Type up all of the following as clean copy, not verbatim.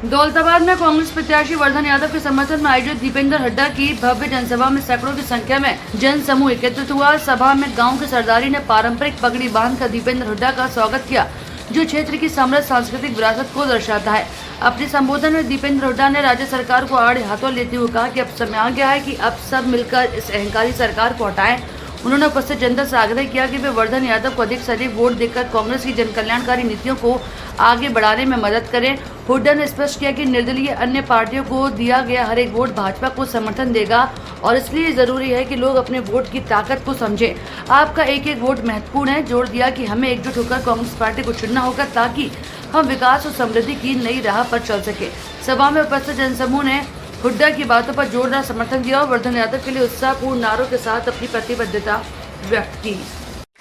दौलताबाद में कांग्रेस प्रत्याशी वर्धन यादव के समर्थन में आयोजित दीपेंद्र हुड्डा की भव्य जनसभा में सैकड़ों की संख्या में जन समूह एकत्रित हुआ। सभा में गांव के सरदारी ने पारंपरिक पगड़ी बांधकर दीपेंद्र हुड्डा का स्वागत किया, जो क्षेत्र की समृद्ध सांस्कृतिक विरासत को दर्शाता है। अपने संबोधन में दीपेंद्र हुड्डा ने राज्य सरकार को आड़े हाथों लेते हुए कहा कि अब समय आ गया है कि अब सब मिलकर इस अहंकारी सरकार को हटाएं। उन्होंने उपस्थित जनता से आग्रह किया कि वे वर्धन यादव को अधिक से अधिक वोट देकर कांग्रेस की जन कल्याणकारी नीतियों को आगे बढ़ाने में मदद करें। हुड्डा ने स्पष्ट किया कि निर्दलीय अन्य पार्टियों को दिया गया हर एक वोट भाजपा को समर्थन देगा और इसलिए जरूरी है कि लोग अपने वोट की ताकत को समझें। आपका एक एक वोट महत्वपूर्ण है। जोर दिया कि हमें एकजुट होकर कांग्रेस पार्टी को चुनना होगा ताकि हम विकास और समृद्धि की नई राह पर चल सके। सभा में उपस्थित जनसमूह ने हुड्डा की बातों पर जोरदार समर्थन दिया और वर्धन यादव के लिए उत्साहपूर्ण नारों के साथ अपनी प्रतिबद्धता व्यक्त की।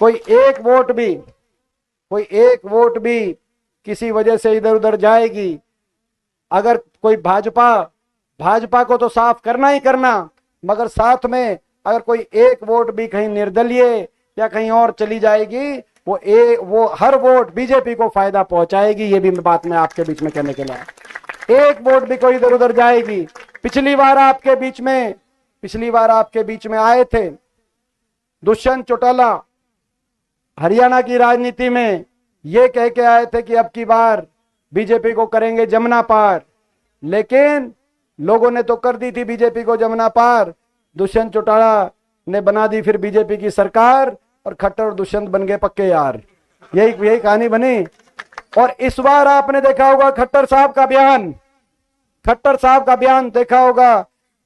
कोई एक वोट भी किसी वजह से इधर उधर जाएगी, अगर कोई भाजपा को तो साफ करना ही करना, मगर साथ में अगर कोई एक वोट भी कहीं निर्दलीय या कहीं और चली जाएगी, वो हर वोट बीजेपी को फायदा पहुंचाएगी। ये भी बात मैं आपके बीच में कहने के लिए, एक वोट भी कोई इधर उधर जाएगी। पिछली बार आपके बीच में आए थे दुष्यंत चौटाला, हरियाणा की राजनीति में ये कह के आए थे कि अब की बार बीजेपी को करेंगे जमुना पार, लेकिन लोगों ने तो कर दी थी बीजेपी को जमुना पार। दुष्यंत चौटाला ने बना दी फिर बीजेपी की सरकार और खट्टर और दुष्यंत बन गए पक्के यार। यही कहानी बनी। और इस बार आपने देखा होगा खट्टर साहब का बयान देखा होगा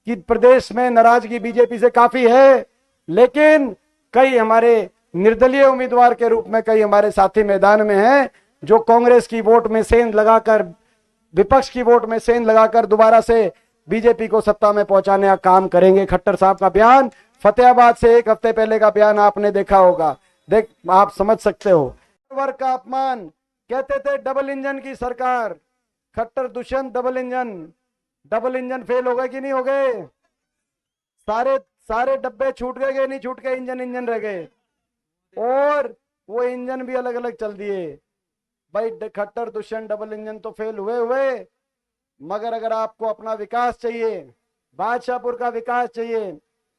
कि प्रदेश में नाराजगी बीजेपी से काफी है, लेकिन कई हमारे निर्दलीय उम्मीदवार के रूप में कई हमारे साथी मैदान में हैं जो कांग्रेस की वोट में सेंध लगाकर, विपक्ष की वोट में सेंध लगाकर दोबारा से बीजेपी को सत्ता में पहुंचाने का काम करेंगे। खट्टर साहब का बयान फतेहाबाद से एक हफ्ते पहले का बयान आपने देखा होगा, आप समझ सकते हो। वर्ग का अपमान, कहते थे डबल इंजन की सरकार, Khattar Dushyant double engine fail हो गए कि नहीं हो गए? सारे डब्बे छूट गए, नहीं छूट गए, इंजन रह गए और वो इंजन भी अलग अलग चल दिए। भाई खट्टर दुष्यंत डबल इंजन तो फेल हुए, मगर अगर आपको अपना विकास चाहिए, बादशाहपुर का विकास चाहिए,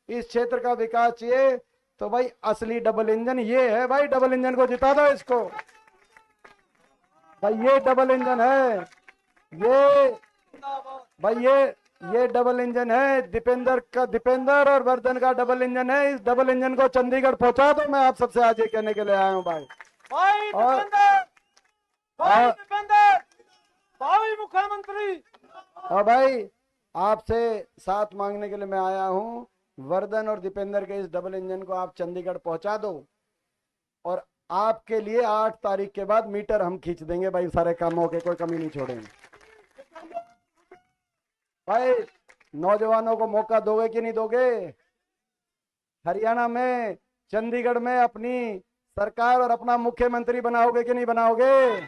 इस क्षेत्र का विकास चाहिए, तो भाई असली डबल इंजन ये है। भाई डबल इंजन को जिता दो इसको, भाई ये डबल इंजन है, ये डबल इंजन है। दीपेंद्र और वर्धन का डबल इंजन है। इस डबल इंजन को चंडीगढ़ पहुंचा दो। मैं आप सबसे आज ये कहने के लिए आया हूं भाई मुख्यमंत्री। और भाई आपसे साथ मांगने के लिए मैं आया हूं, वर्धन और दीपेंद्र के इस डबल इंजन को आप चंडीगढ़ पहुंचा दो और आपके लिए 8 तारीख के बाद मीटर हम खींच देंगे भाई, सारे कामों के कोई कमी नहीं छोड़ेंगे। भाई नौजवानों को मौका दोगे कि नहीं दोगे? हरियाणा में, चंडीगढ़ में अपनी सरकार और अपना मुख्यमंत्री बनाओगे कि नहीं बनाओगे?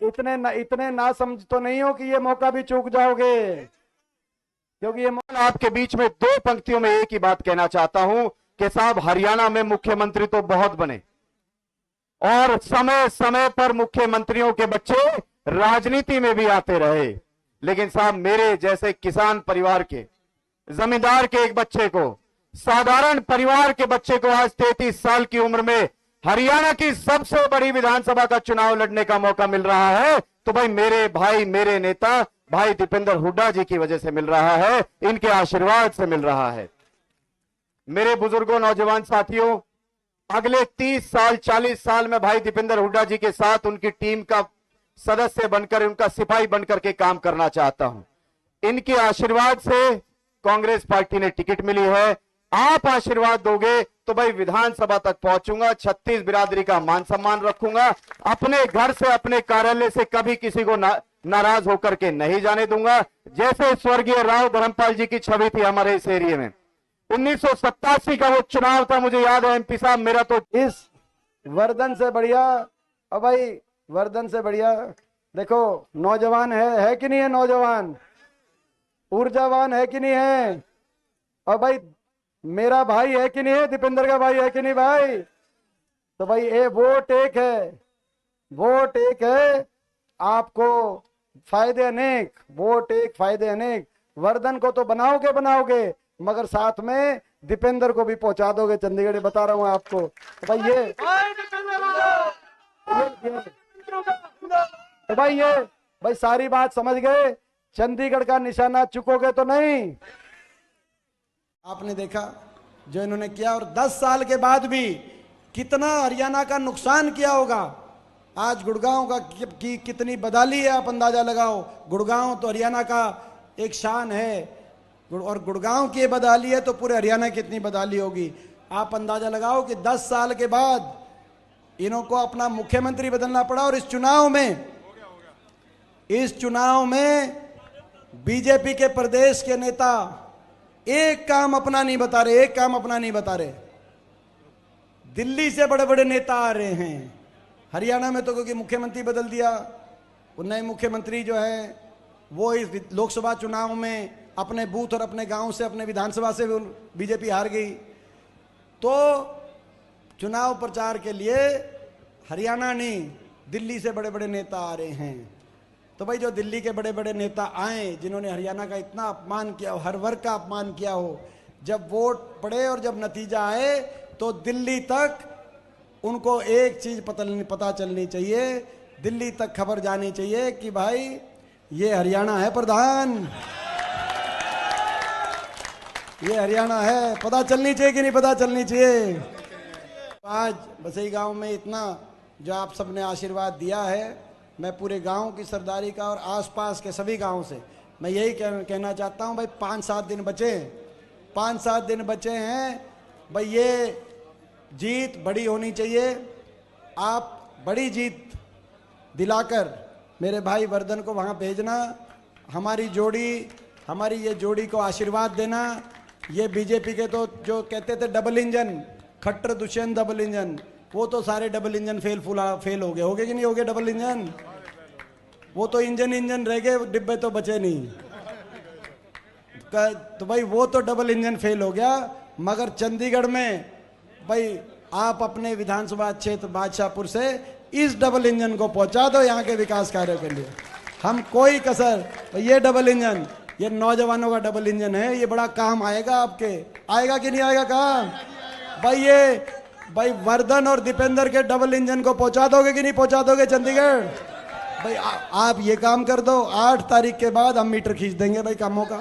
इतने ना समझ तो नहीं हो कि ये मौका भी चूक जाओगे, क्योंकि ये आपके बीच में 2 पंक्तियों में एक ही बात कहना चाहता हूं कि साहब हरियाणा में मुख्यमंत्री तो बहुत बने और समय समय पर मुख्यमंत्रियों के बच्चे राजनीति में भी आते रहे, लेकिन साहब मेरे जैसे किसान परिवार के, जमींदार के एक बच्चे को, साधारण परिवार के बच्चे को आज 33 साल की उम्र में हरियाणा की सबसे बड़ी विधानसभा का चुनाव लड़ने का मौका मिल रहा है, तो भाई मेरे भाई, मेरे नेता भाई दीपेंद्र हुड्डा जी की वजह से मिल रहा है, इनके आशीर्वाद से मिल रहा है। मेरे बुजुर्गों, नौजवान साथियों, अगले 30 साल 40 साल में भाई दीपेंद्र हुड्डा जी के साथ उनकी टीम का सदस्य बनकर, उनका सिपाही बनकर के काम करना चाहता हूं। इनके आशीर्वाद से कांग्रेस पार्टी ने टिकट मिली है। आप आशीर्वाद दोगे तो भाई विधानसभा तक पहुंचूंगा, 36 बिरादरी का मान सम्मान रखूंगा, अपने घर से, अपने कार्यालय से कभी किसी को नाराज होकर के नहीं जाने दूंगा। जैसे स्वर्गीय राव धर्मपाल जी की छवि थी हमारे इस एरिया में, 1987 का वो चुनाव था, मुझे याद है एमपी साहब, मेरा तो इस वर्धन से बढ़िया, अब भाई वर्धन से बढ़िया देखो नौजवान है कि नहीं है? नौजवान ऊर्जावान है कि नहीं है? और भाई मेरा भाई है कि नहीं है? दीपेंद्र का भाई है कि नहीं भाई? तो भाई ये वोट एक है, आपको फायदे अनेक, वोट एक फायदे अनेक। वर्धन को तो बनाओगे बनाओगे, मगर साथ में दीपेंद्र को भी पहुंचा दोगे चंडीगढ़, बता रहा हूं आपको। तो भाई ये तो भाई सारी बात समझ गए। चंडीगढ़ का निशाना चुकोगे तो नहीं। आपने देखा जो इन्होंने किया, और 10 साल के बाद भी कितना हरियाणा का नुकसान किया होगा। आज गुड़गांव का की कितनी बदहाली है, आप अंदाजा लगाओ। गुड़गांव तो हरियाणा का एक शान है, और गुड़गांव की बदहाली है तो पूरे हरियाणा की कितनी बदहाली होगी। आप अंदाजा लगाओ कि 10 साल के बाद इनको अपना मुख्यमंत्री बदलना पड़ा। और इस चुनाव में बीजेपी के प्रदेश के नेता एक काम अपना नहीं बता रहे, दिल्ली से बड़े बड़े नेता आ रहे हैं। हरियाणा में तो क्योंकि मुख्यमंत्री बदल दिया, वो नए मुख्यमंत्री जो है वो इस लोकसभा चुनाव में अपने बूथ और अपने गांव से, अपने विधानसभा से बीजेपी हार गई। तो चुनाव प्रचार के लिए हरियाणा नहीं, दिल्ली से बड़े बड़े नेता आ रहे हैं। तो भाई जो दिल्ली के बड़े बड़े नेता आए, जिन्होंने हरियाणा का इतना अपमान किया हो, हर वर्ग का अपमान किया हो, जब वोट पड़े और जब नतीजा आए तो दिल्ली तक उनको एक चीज पता चलनी चाहिए, दिल्ली तक खबर जानी चाहिए कि भाई ये हरियाणा है प्रधान, ये हरियाणा है। पता चलनी चाहिए कि नहीं पता चलनी चाहिए। आज बसई गांव में इतना जो आप सबने आशीर्वाद दिया है, मैं पूरे गांव की सरदारी का और आसपास के सभी गांव से मैं यही कहना चाहता हूं भाई 5-7 दिन बचे हैं भाई, ये जीत बड़ी होनी चाहिए। आप बड़ी जीत दिलाकर मेरे भाई वर्धन को वहां भेजना, हमारी ये जोड़ी को आशीर्वाद देना। ये बीजेपी के तो जो कहते थे double engine, Khattar Dushyant double engine, वो तो सारे डबल इंजन फेल हो गए कि नहीं हो गए डबल इंजन? वो तो इंजन रह गए, डिब्बे तो बचे नहीं। तो भाई वो तो डबल इंजन फेल हो गया। मगर चंडीगढ़ में भाई आप अपने विधानसभा क्षेत्र बादशाहपुर से इस डबल इंजन को पहुंचा दो यहाँ के विकास कार्यों के लिए। हम कोई कसर, ये डबल इंजन, ये नौजवानों का डबल इंजन है, ये बड़ा काम आएगा आपके। आएगा कि नहीं आएगा काम? भाई वर्धन और दीपेंद्र के डबल इंजन को पहुंचा दोगे कि नहीं पहुंचा दोगे चंडीगढ़? भाई आप ये काम कर दो, 8 तारीख के बाद हम मीटर खींच देंगे भाई कामों का।